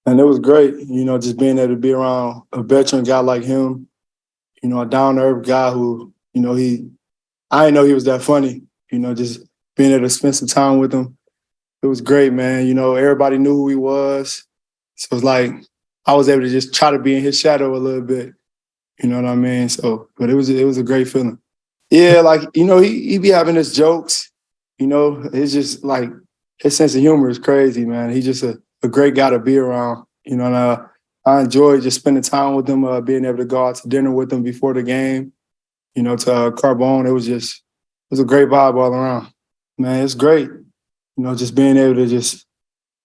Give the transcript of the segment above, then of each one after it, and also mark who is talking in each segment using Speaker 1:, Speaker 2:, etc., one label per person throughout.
Speaker 1: And it was great, just being able to be around a veteran guy like him, a down-to-earth guy who, I didn't know he was that funny, just being able to spend some time with him. It was great, man. Everybody knew who he was. So it's like I was able to just try to be in his shadow a little bit. You know what I mean? So, but it was a great feeling. Yeah, like, he be having his jokes. It's just like his sense of humor is crazy, man. He's just a great guy to be around. And I enjoyed just spending time with him, being able to go out to dinner with him before the game, to Carbone. It was a great vibe all around. Man, it's great. Just being able to just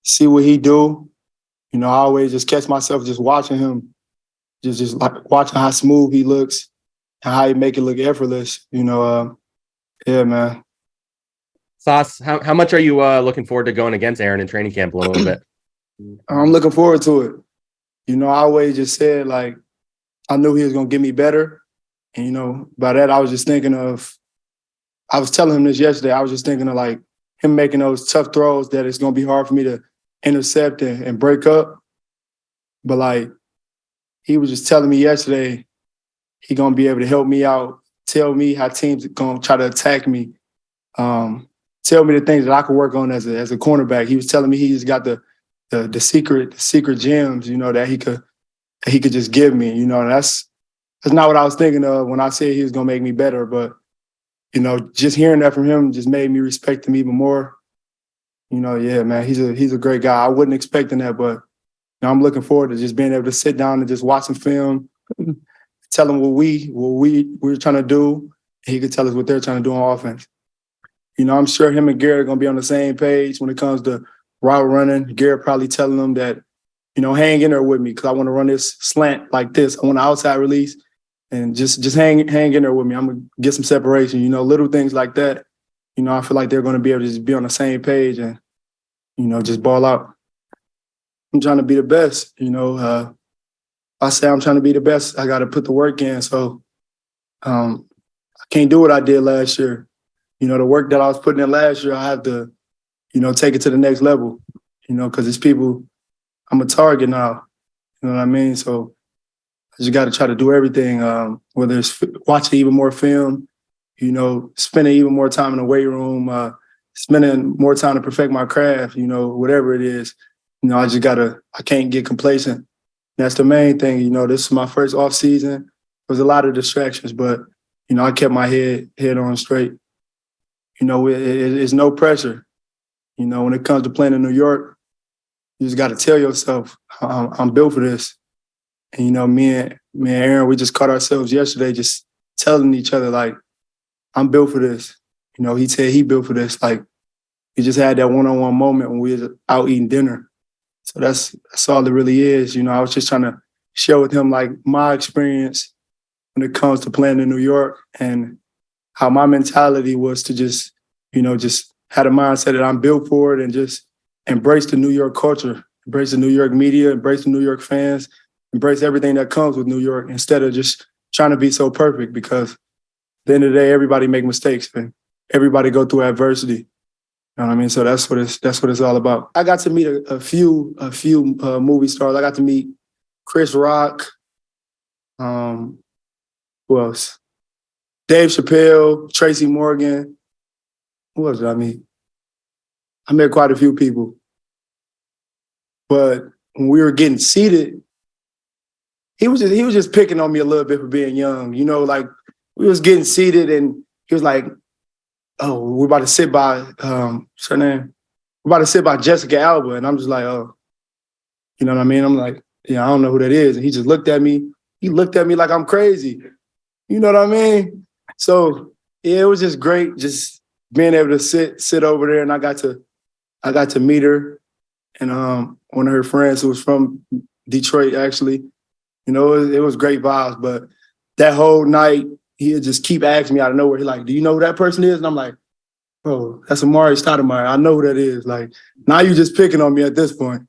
Speaker 1: see what he do. I always just catch myself just watching him, just like watching how smooth he looks and how he make it look effortless. Yeah, man.
Speaker 2: Sauce, how much are you looking forward to going against Aaron in training camp a little bit?
Speaker 1: I'm looking forward to it. I always just said, like, I knew he was going to get me better. And, by that, I was just thinking of, I was telling him this yesterday, I was just thinking of, like, him making those tough throws that it's going to be hard for me to intercept and break up. But, like, he was just telling me yesterday he going to be able to help me out, tell me how teams are going to try to attack me, tell me the things that I could work on as a cornerback. He was telling me he just got the secret gems, that he could just give me. And that's not what I was thinking of when I said he was going to make me better. But, just hearing that from him just made me respect him even more. Yeah, man, he's a great guy. I wasn't expecting that, but I'm looking forward to just being able to sit down and just watch some film, tell him what we're trying to do, and he could tell us what they're trying to do on offense. I'm sure him and Garrett are going to be on the same page when it comes to route running. Garrett probably telling them that, hang in there with me because I want to run this slant like this. I want an outside release and just hang in there with me. I'm going to get some separation, little things like that. I feel like they're going to be able to just be on the same page and, just ball out. I'm trying to be the best, I say I'm trying to be the best. I got to put the work in. So I can't do what I did last year. The work that I was putting in last year, I have to, take it to the next level, because it's people, I'm a target now. You know what I mean? So I just got to try to do everything, whether it's watching even more film, spending even more time in the weight room, spending more time to perfect my craft, whatever it is. I can't get complacent. That's the main thing. This is my first off season. There was a lot of distractions, but, I kept my head on straight. It's no pressure. When it comes to playing in New York, you just got to tell yourself, I'm built for this. And, me and Aaron, we just caught ourselves yesterday just telling each other, like, I'm built for this. He said he built for this. Like, we just had that one-on-one moment when we were out eating dinner. So that's all it really is. I was just trying to share with him, like, my experience when it comes to playing in New York and how my mentality was to just had a mindset that I'm built for it and just embrace the New York culture, embrace the New York media, embrace the New York fans, embrace everything that comes with New York instead of just trying to be so perfect because at the end of the day, everybody make mistakes and everybody go through adversity. You know what I mean? So that's what it's all about. I got to meet a few movie stars. I got to meet Chris Rock. Who else? Dave Chappelle, Tracy Morgan. Who else did I meet? I met quite a few people. But when we were getting seated, he was just picking on me a little bit for being young. Like we was getting seated and he was like, oh, we're about to sit by, what's her name? We're about to sit by Jessica Alba. And I'm just like, oh, you know what I mean? I'm like, yeah, I don't know who that is. And he just looked at me. He looked at me like I'm crazy. You know what I mean? So yeah, it was just great just being able to sit over there and I got to meet her and one of her friends who was from Detroit actually. It was great vibes, but that whole night he'd just keep asking me out of nowhere. He's like, do you know who that person is? And I'm like, bro, that's Amari Stoudemire. I know who that is. Like, now you just picking on me at this point.